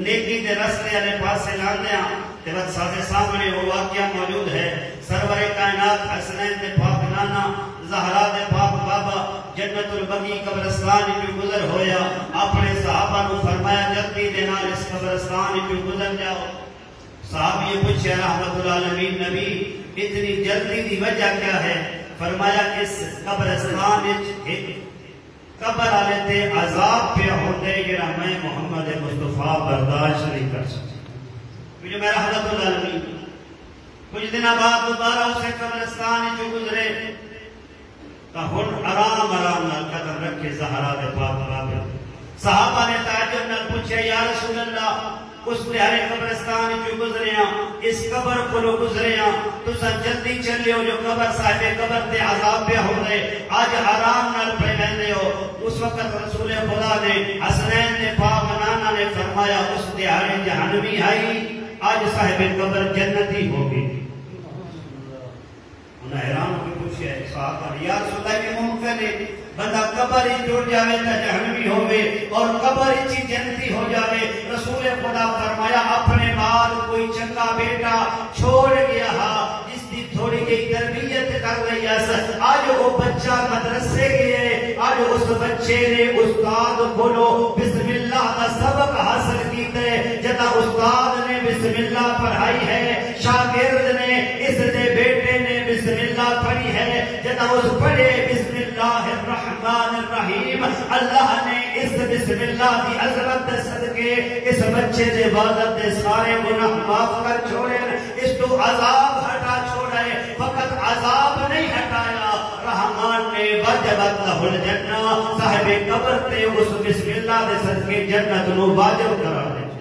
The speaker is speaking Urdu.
نیکی دے رستے والے پاسے لاندے ہاں تے وقت ساتھ سامنے وہ واقعہ موجود ہے سرور کائنات حسنین دے پاک نانا زہرا دے پاک بابا جنت البقیع قبرستان جو گزر ہویا اپنے صحابہ نو فرمایا جلدی دے نال اس قبرستان جو گزر جاؤ صحابہ یہ پوچھے رحمت العالمین نبی اتنی جلدی دی وجہ کیا ہے فرمایا اس قبرستان قبر والے تے عذاب پہ ہوندے جڑا میں محمد مصطفیٰ برداشت نہیں کر سکتا جو میرا رحمت العالمین کچھ دن بعد دوبارہ اسے قبرستان جو گزرے تو ہن آرام نال قدم رکھے زہرا دے پاک بابے صحابہ نے تعجب نال پوچھے یا رسول اللہ اس پیارے قبرستان جو گزرے ہیں اس قبر کو لو گزرے ہیں تو سن جلدی چلے ہو جو قبر صاحب قبر تے عذاب پہ ہو رہے آج آرام نال پہ رہنے ہو اس وقت رسول خدا نے حسنین نے پاک نانا نے فرمایا اس دیارے جہنمی آئی آج صاحب قبر جنتی ہوگی انہیں حیران ہو کے پوچھے صحابہ یا رسول اللہ کے ممکن ہے بندہ قبر ہی ٹوٹ جاوے تا جہنمی ہوئے اور قبر ہی جنتی ہو جاوے رسول خدا فرمایا اپنے بعد کوئی چنگا بیٹا چھوڑ گیا جس دی تھوڑی کی تربیت کر رہی ہے آج وہ بچہ مدرسے گئے آج اس بچے نے استاد بولو بسم اللہ کا سبق حاصل کیتے جدا استاد نے بسم اللہ پڑھائی ہے شاگرد نے اس دے بیٹے نے بسم اللہ پڑھی ہے جدا اس پڑھے بسم اللہ الرحمن الرحیم اللہ نے اس بسم اللہ کی عظمت صدقے اس بچے دے عبادت دے سارے گناہ معاف کر چھوڑے اس تو عذاب ہٹا چھوڑے فقط عذاب نہیں ہٹایا رحمان نے وجبت لہ الجنہ صاحب قبر تے اس بسم اللہ دے صدقے جنت نو واجب کرا دے